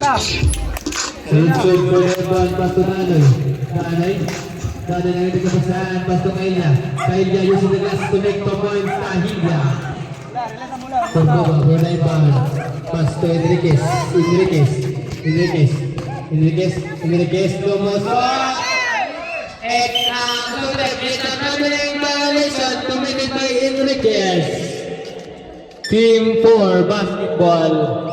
Sunod ko yung ball, Pasto Nanoy. Nanay na hindi kapasahan, Pasto Kailya. Kailya using the glass to make 2 points, Tahilya. Cordoba, bola yung ball. Pasto Enriquez. Lumusot! Another violation committed by Enriquez. Team 4 basketball.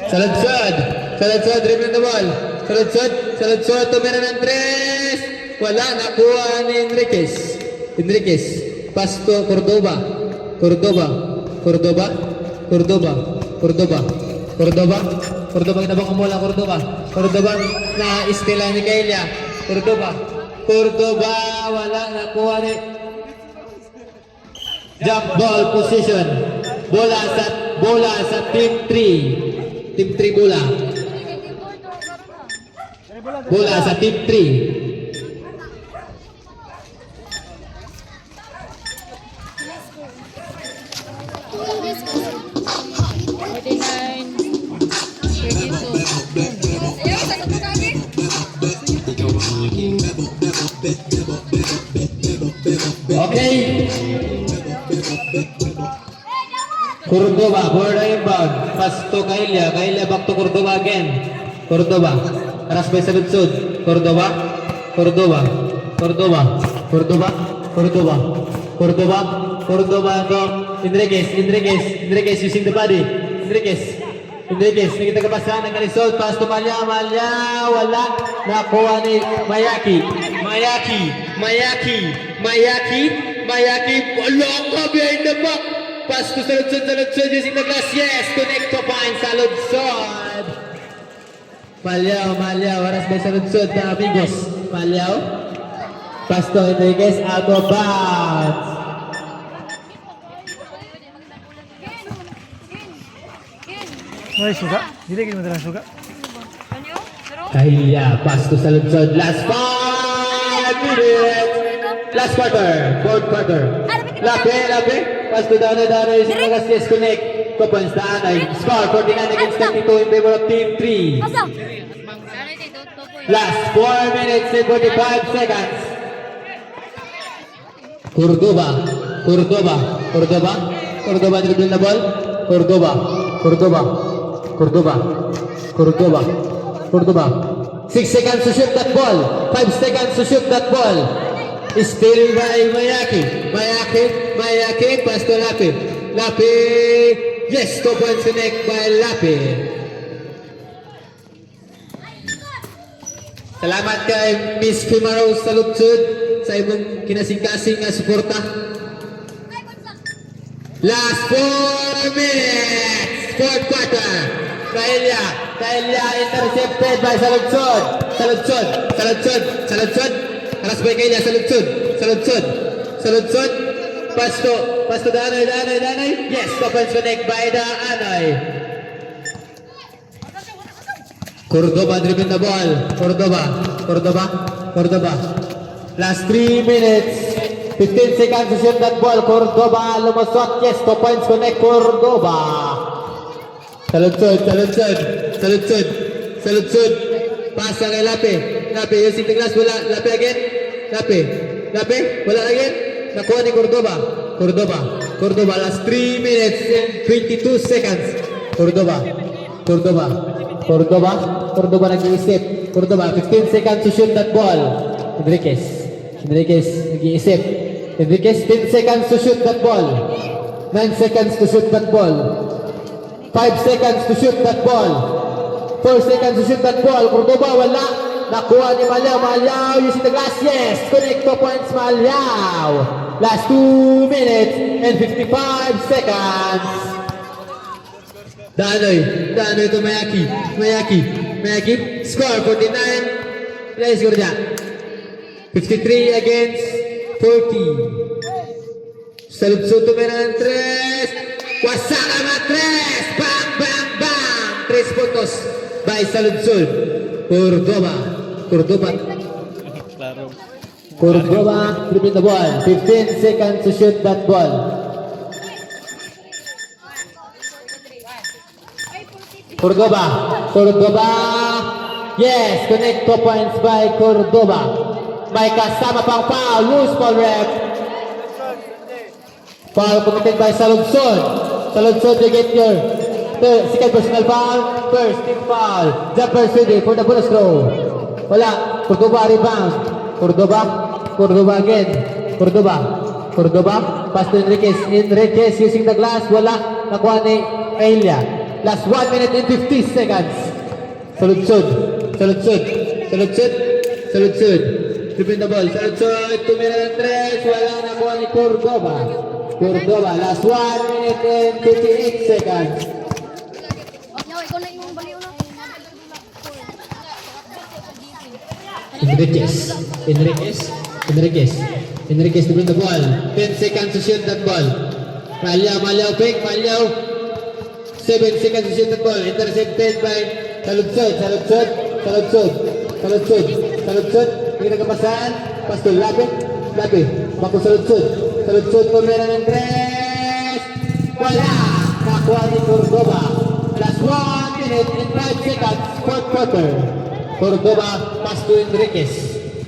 Saladsod, dribbling the ball. Saladsod, tumira ng 3. Wala, nakuha ni Enriquez. Pasto, Cordoba, kinabang kumula, Cordoba, na istila ni Kailya, Cordoba, wala, nakuha ni jump ball position, bola sa team 3 bola sa team 3. Okay. Cordoba, board inbound. Pasto Kailya back to Cordoba again. Aras by Saludsod. Cordoba to Enriquez using the body. Enriquez, nakita ka pasahan ng kalisod. Pasto Malya, wala. Nakuha ni Mayaki, wala ka behind the back. Pasto Saludsod using the glass. Yes, connect to point Saludsod. Malyaw, aras by Saludsod na amigos. Malyaw. Pasto Enriquez out of bounds. Ay, suga. Dili kita mo suga. Kailya, Pasto Saludsod. Last 5 minutes. Last quarter. Fourth quarter. Lape. Pasto Danay using the glass. Yes, connect. 2 points Danay. Score 49 against 32 in favor of Team 3. Last 4 minutes and 45 seconds. Cordoba dribbling the ball. Cordoba. 6 seconds to shoot that ball. 5 seconds to shoot that ball. Still by Mayaki. Pasto Lape. Yes, 2 points connect by Lape. Salamat kay Miss Fimaro Saludsod sa imong kinasing-kasing nga suporta. Last 4 minutes. Fourth quarter. Kailya intercepted by Saludsod. Aras by Kailya, Saludsod. Pasto Danay. Yes, 2 points connect by the Anay. Cordoba dribbling the ball. Cordoba. Last 3 minutes. 15 seconds to shoot that ball. Cordoba lumusot. Yes, 2 points connect Cordoba. Saludsod. Pasa kay Lape using the glass. Wala. Lape again. Lape. Wala again. Nakuha ni Cordoba. Last 3 minutes and 22 seconds. Cordoba nag-iisip. 15 seconds to shoot that ball. Enriquez nag-iisip. 10 seconds to shoot that ball. 9 seconds to shoot that ball. 5 seconds to shoot that ball. 4 seconds to shoot that ball. Cordoba wala. Nakuha ni Malyaw using the glass. Yes, connect 2 points Malyaw. Last 2 minutes and 55 seconds. Danoy to Mayaki. Score 49. Ilan score niya? 53 against 40. Saludsod to meron ng 3. Wasaka na 3. Bang! 3 puntos by Saludsod. Cordoba dribbling the ball. 15 seconds to shoot that ball. Cordoba. Cordoba. Yes, connect 2 points by Cordoba. May kasama pang foul. Loose ball rep. Foul committed by Saludsod. Saludsod, you get your second personal foul. First team foul. Jumper ready for the bonus throw. Wala. Cordoba rebound. Cordoba. Cordoba again. Cordoba. Cordoba. Pass to Enriquez. Enriquez using the glass. Wala. Nakuha ni Elia. Last 1 minute and 50 seconds. Saludsod. Saludsod. Saludsod. Saludsod. Flipping the ball. Saludsod. Tumira ng 3. Wala nakuha ni Cordoba. Cordoba. Last 1 minute and 58 seconds. Enriquez. Enriquez. Enriquez. Enriquez to bring the ball. 10 seconds to shoot that ball. Malyaw, Malyaw, pick, Malyaw. 7 seconds to shoot that ball. Intercepted by Saludsod, Saludsod, Saludsod, Saludsod, Saludsod. Hindi nagkapasahan. Pass to Labi, Labi. Bako Saludsod. Saludsod po meron ng 3. Wala. Nakuha ni Cordoba. Last 1 minute and 5 seconds. Fourth quarter. Cordoba pass to Enriquez.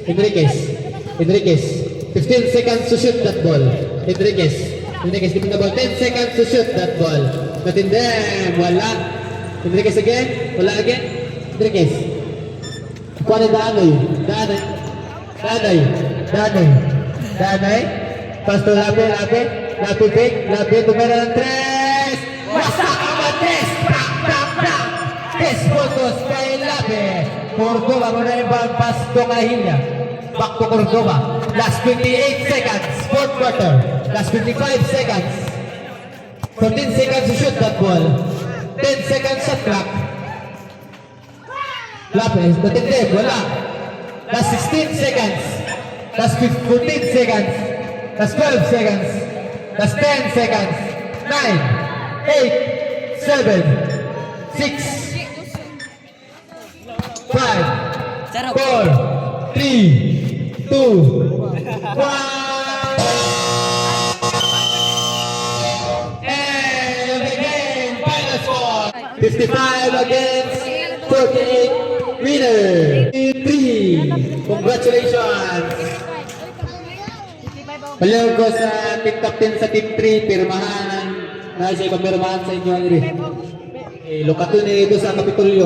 Enriquez. Enriquez. 15 seconds to shoot that ball. Enriquez. Enriquez keeping the ball. 10 seconds to shoot that ball. But in them, wala. Enriquez again. Wala again. Enriquez. Kuha ni Danoy. Danoy. Danoy. Danoy. Danoy. Pass to Labi. Labi. Labi pick. Labi tumira ng 3. Wasak ang matis. Brak, brak, brak. 10 puntos kay Labi. Cordoba muna yung ball pass to Kahilya. Back to Cordoba. Last 28 seconds. Fourth quarter. Last 25 seconds. 14 seconds to shoot that ball. 10 seconds shot clock. Lapis, natitib, wala. Last 16 seconds. Last 14 seconds. Last 12 seconds. Last 10 seconds. 9, 8, 7, 6, 5, 4, 3, 2, 1. And the game, final score, 55 against 48. Winner, 3. Congratulations. Baliw ko sa team captain sa team 3, pirmahan na siya ipapirmahan sa inyo. Lokato ni ito sa Kapitolyo.